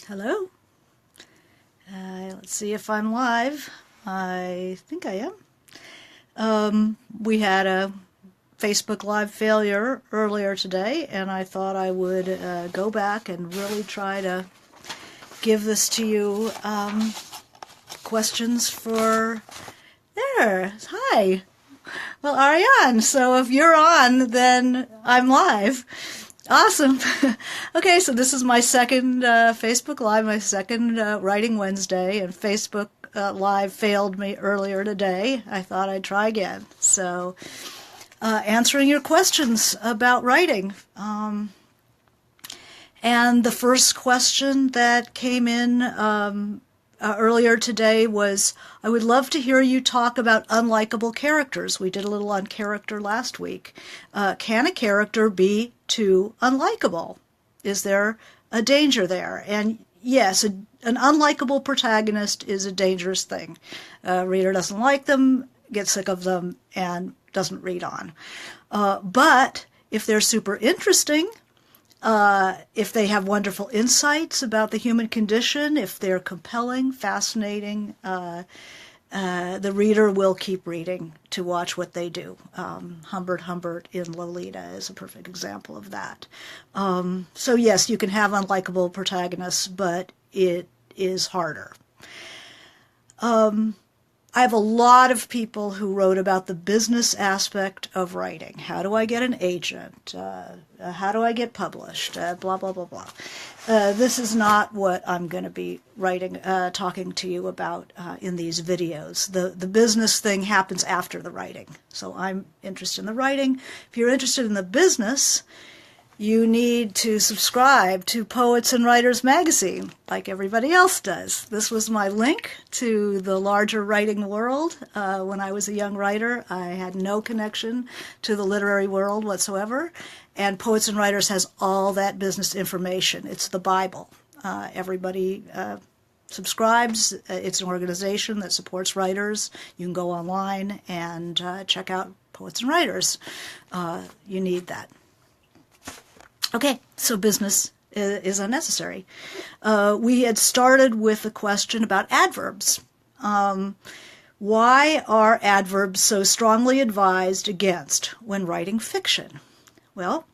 Hello. Let's see if I'm live. I think I am. We had a Facebook Live failure earlier today, and I thought I would go back and really try to give this to you. Questions for... There. Hi. Well, Ariane, so if you're on, then I'm live. Awesome. Okay, so this is my second Facebook Live, my second Writing Wednesday, and Facebook Live failed me earlier today. I thought I'd try again. So, answering your questions about writing. And the first question that came in earlier today was, I would love to hear you talk about unlikable characters. We did a little on character last week. Can a character be too unlikable? Is there a danger there? And yes, an unlikable protagonist is a dangerous thing. Reader doesn't like them, gets sick of them, and doesn't read on. But if they're super interesting, if they have wonderful insights about the human condition, if they're compelling, fascinating, the reader will keep reading to watch what they do. Humbert in Lolita is a perfect example of that. So yes, you can have unlikable protagonists, but it is harder. I have a lot of people who wrote about the business aspect of writing. How do I get an agent? How do I get published? Blah, blah, blah, blah. This is not what I'm going to be talking to you about in these videos. The business thing happens after the writing. So I'm interested in the writing. If you're interested in the business, you need to subscribe to Poets and Writers magazine, like everybody else does. This was my link to the larger writing world. When I was a young writer, I had no connection to the literary world whatsoever, and Poets and Writers has all that business information. It's the Bible. Everybody subscribes. It's an organization that supports writers. You can go online and check out Poets and Writers. You need that. Okay, so business is unnecessary. We had started with a question about adverbs. Why are adverbs so strongly advised against when writing fiction? Well,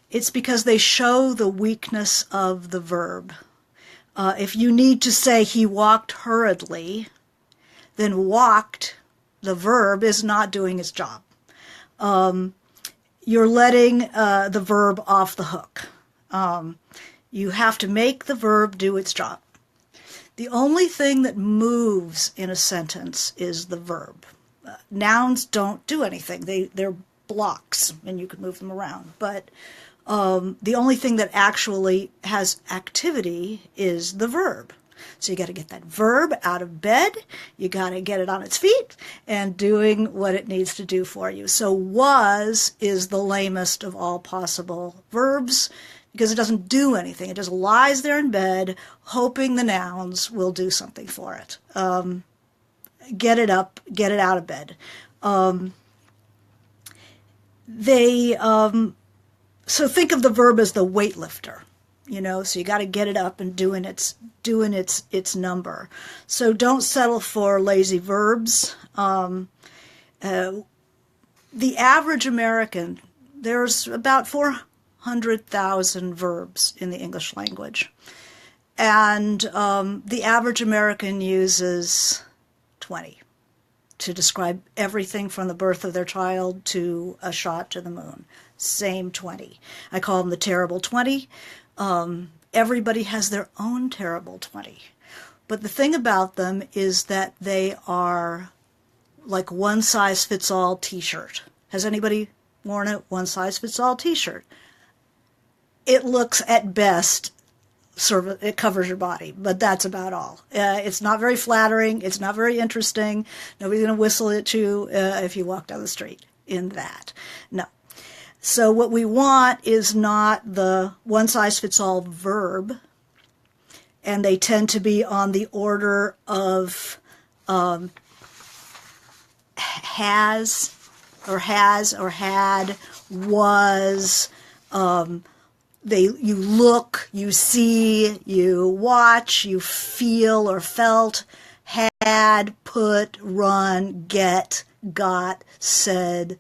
it's because they show the weakness of the verb. If you need to say he walked hurriedly, then walked, the verb, is not doing its job. You're letting the verb off the hook. You have to make the verb do its job. The only thing that moves in a sentence is the verb. Nouns don't do anything. They're blocks, and you can move them around. But the only thing that actually has activity is the verb. So you got to get that verb out of bed, you got to get it on its feet, and doing what it needs to do for you. So was is the lamest of all possible verbs because it doesn't do anything. It just lies there in bed hoping the nouns will do something for it. Get it up, get it out of bed. So think of the verb as the weightlifter. So you got to get it up and doing its number. So don't settle for lazy verbs. The average American, there's about 400,000 verbs in the English language. And the average American uses 20 to describe everything from the birth of their child to a shot to the moon. Same 20. I call them the terrible 20. Everybody has their own terrible 20. But the thing about them is that they are like one-size-fits-all t-shirt. Has anybody worn a one-size-fits-all t-shirt? It looks at best, it covers your body, but that's about all. It's not very flattering. It's not very interesting. Nobody's going to whistle at you if you walk down the street in that. No. So what we want is not the one-size-fits-all verb, and they tend to be on the order of has or had, was, you look, you see, you watch, you feel or felt, had, put, run, get, got, said,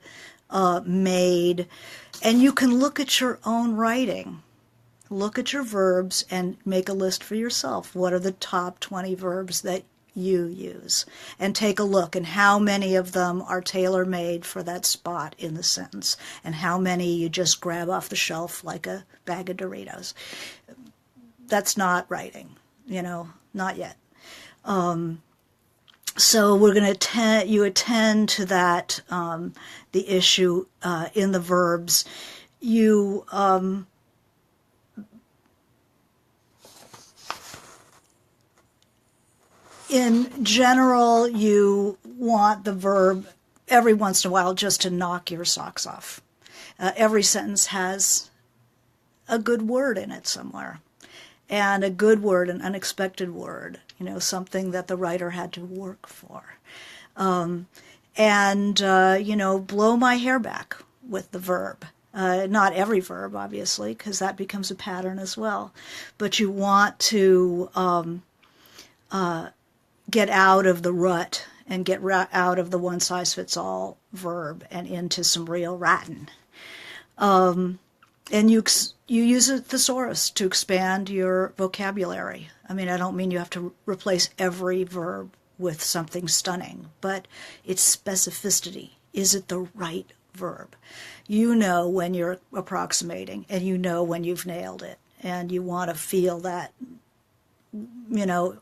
made. And you can look at your own writing. Look at your verbs and make a list for yourself. What are the top 20 verbs that you use? And take a look, and how many of them are tailor-made for that spot in the sentence, and how many you just grab off the shelf like a bag of Doritos. That's not writing, not yet. So we're going to attend to that, the issue in the verbs. In general, you want the verb every once in a while just to knock your socks off. Every sentence has a good word in it somewhere. And a good word, an unexpected word, something that the writer had to work for. Blow my hair back with the verb. Not every verb, obviously, because that becomes a pattern as well. But you want to get out of the rut and get out of the one-size-fits-all verb and into some real ratting. And you use a thesaurus to expand your vocabulary. I mean, I don't mean you have to replace every verb with something stunning, but it's specificity. Is it the right verb? You know when you're approximating, and you know when you've nailed it, and you want to feel that.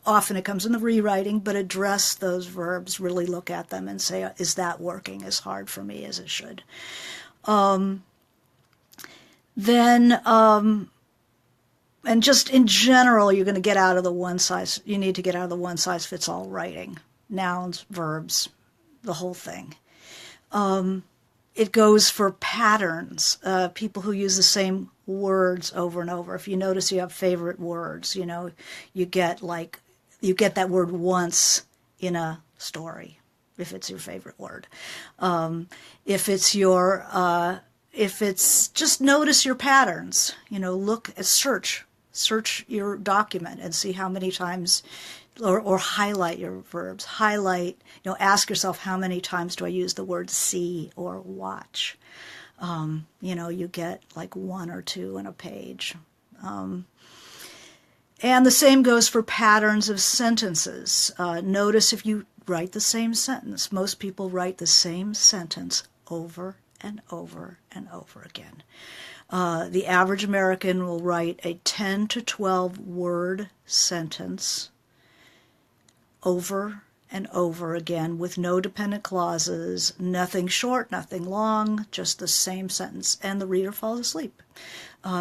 Often it comes in the rewriting, but address those verbs, really look at them and say, is that working as hard for me as it should? And just in general, you're going to get out of you need to get out of the one-size-fits-all writing. Nouns, verbs, the whole thing. It goes for patterns, people who use the same words over and over. If you notice you have favorite words, you get that word once in a story, if it's your favorite word. If it's just notice your patterns, look at search your document and see how many times, or highlight your verbs. Ask yourself, how many times do I use the word see or watch? You get like one or two in a page. And the same goes for patterns of sentences. Notice if you write the same sentence. Most people write the same sentence over and over and over again. The average American will write a 10 to 12 word sentence over and over again with no dependent clauses, nothing short, nothing long, just the same sentence, and the reader falls asleep.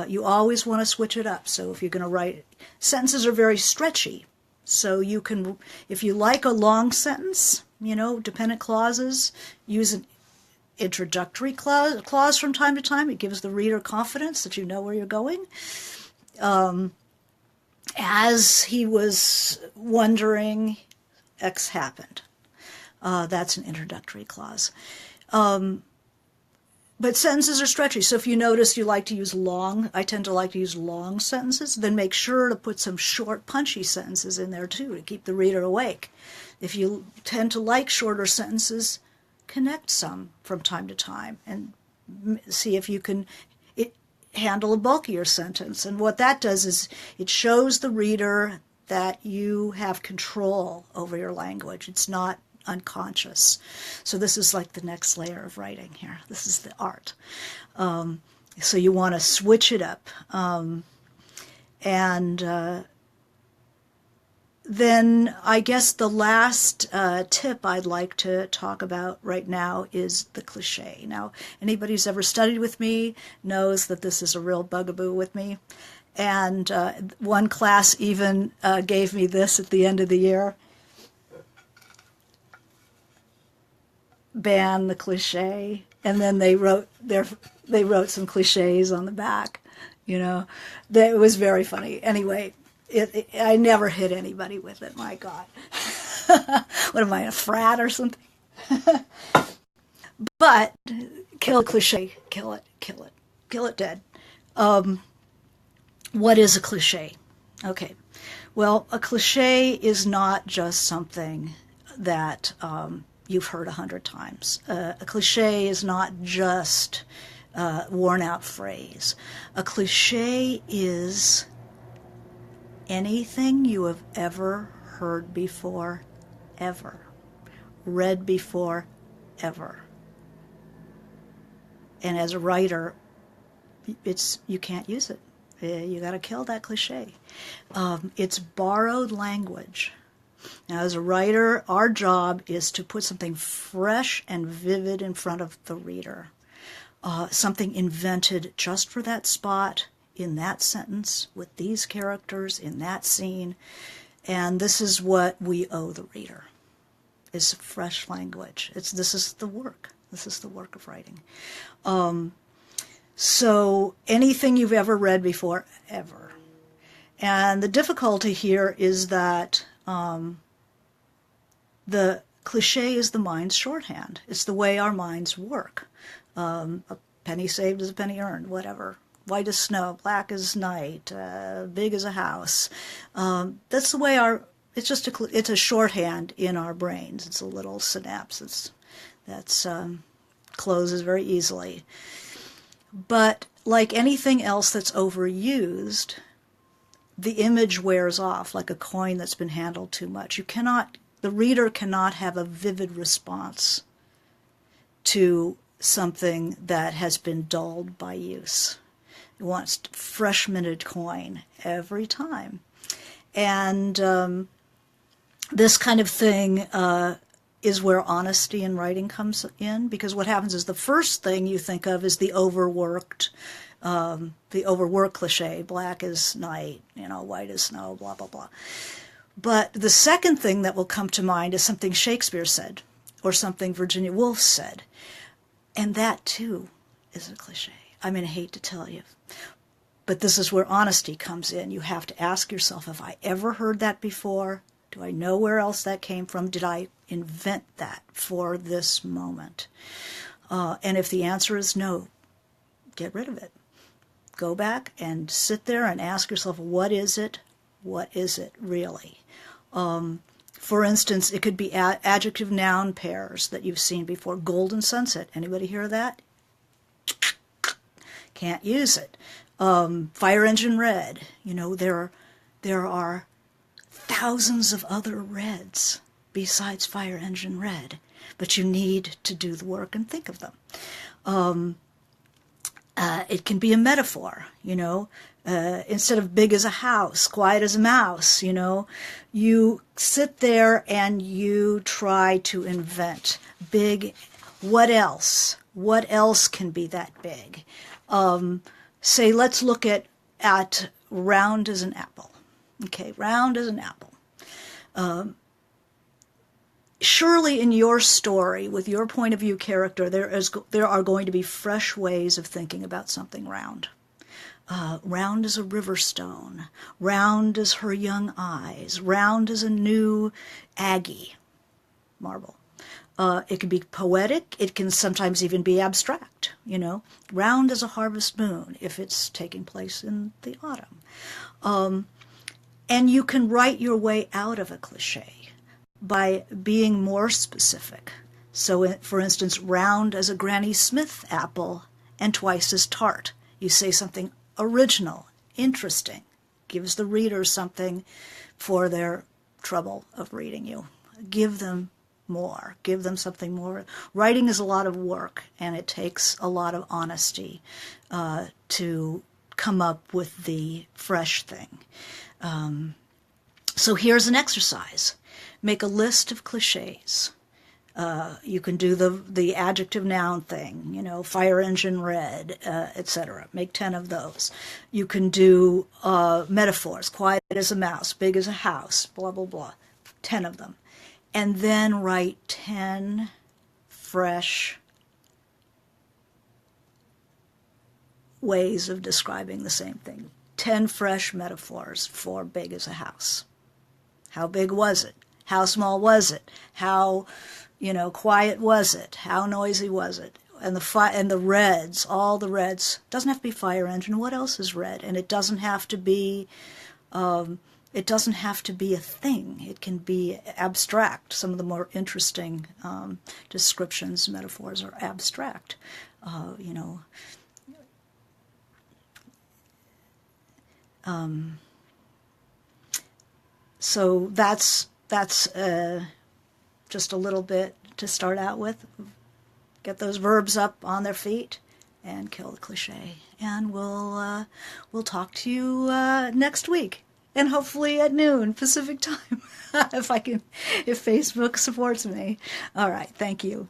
You always want to switch it up. So if you're going to write, sentences are very stretchy. So you can, if you like a long sentence, dependent clauses, use an introductory clause from time to time. It gives the reader confidence that you know where you're going. As he was wondering, X happened. That's an introductory clause. But sentences are stretchy. So if you notice you like to use I tend to like to use long sentences, then make sure to put some short, punchy sentences in there too to keep the reader awake. If you tend to like shorter sentences, connect some from time to time and see if you can handle a bulkier sentence. And what that does is it shows the reader that you have control over your language. It's not unconscious. So this is like the next layer of writing here. This is the art. So you want to switch it up. Then I guess the last tip I'd like to talk about right now is the cliche. Now, anybody who's ever studied with me knows that this is a real bugaboo with me. And one class even gave me this at the end of the year. Ban the cliche. And then they wrote some cliches on the back. It was very funny. Anyway, I never hit anybody with it. My God. What am I, a frat or something? But kill a cliche. Kill it dead. What is a cliche? Okay. Well, a cliche is not just something that you've heard 100 times. A cliche is not just worn out phrase. A cliche is anything you have ever heard before, ever. Read before, ever. And as a writer, you can't use it. You got to kill that cliche. It's borrowed language. Now, as a writer, our job is to put something fresh and vivid in front of the reader. Something invented just for that spot, in that sentence, with these characters, in that scene. And this is what we owe the reader, is fresh language. This is the work. This is the work of writing. So anything you've ever read before, ever. And the difficulty here is that the cliche is the mind's shorthand. It's the way our minds work. A penny saved is a penny earned, whatever. White as snow, black as night, big as a house. That's the way it's just it's a shorthand in our brains. It's a little synapse that's closes very easily. But like anything else that's overused, the image wears off like a coin that's been handled too much. The reader cannot have a vivid response to something that has dulled by use. It wants fresh minted coin every time. And this kind of thing is where honesty in writing comes in, because what happens is the first thing you think of is the overworked cliche, black as night, white as snow, blah, blah, blah. But the second thing that will come to mind is something Shakespeare said, or something Virginia Woolf said. And that, too, is a cliche. I hate to tell you. But this is where honesty comes in. You have to ask yourself, have I ever heard that before? Do I know where else that came from? Did I invent that for this moment? And if the answer is no, get rid of it. Go back and sit there and ask yourself, what is it? What is it really? For instance, it could be adjective-noun pairs that you've seen before. Golden sunset. Anybody hear that? Can't use it. Fire engine red. There are thousands of other reds besides fire engine red, but you need to do the work and think of them. It can be a metaphor, instead of big as a house, quiet as a mouse, you sit there and you try to invent big. What else? What else can be that big? Say, let's look at round as an apple. Okay, round as an apple. Surely in your story, with your point of view character, there are going to be fresh ways of thinking about something round. Round as a river stone, round as her young eyes, round as a new Aggie marble. It can be poetic. It can sometimes even be abstract, round as a harvest moon if it's taking place in the autumn. And you can write your way out of a cliche by being more specific. So, for instance, round as a Granny Smith apple and twice as tart. You say something original, interesting, gives the reader something for their trouble of reading you. Give them more. Give them something more. Writing is a lot of work, and it takes a lot of honesty to come up with the fresh thing. So here's an exercise. Make a list of cliches. You can do the adjective noun thing, fire engine red, etc. Make 10 of those. You can do metaphors, quiet as a mouse, big as a house, blah, blah, blah. 10 of them. And then write 10 fresh ways of describing the same thing. 10 fresh metaphors for big as a house. How big was it? How small was it? How, quiet was it? How noisy was it? and the reds, all the reds. Doesn't have to be fire engine. What else is red? And it doesn't have to be. It doesn't have to be a thing. It can be abstract. Some of the more interesting descriptions, metaphors are abstract. You know. So that's just a little bit to start out with. Get those verbs up on their feet and kill the cliche. And we'll talk to you next week, and hopefully at noon Pacific time, if Facebook supports me. All right, thank you.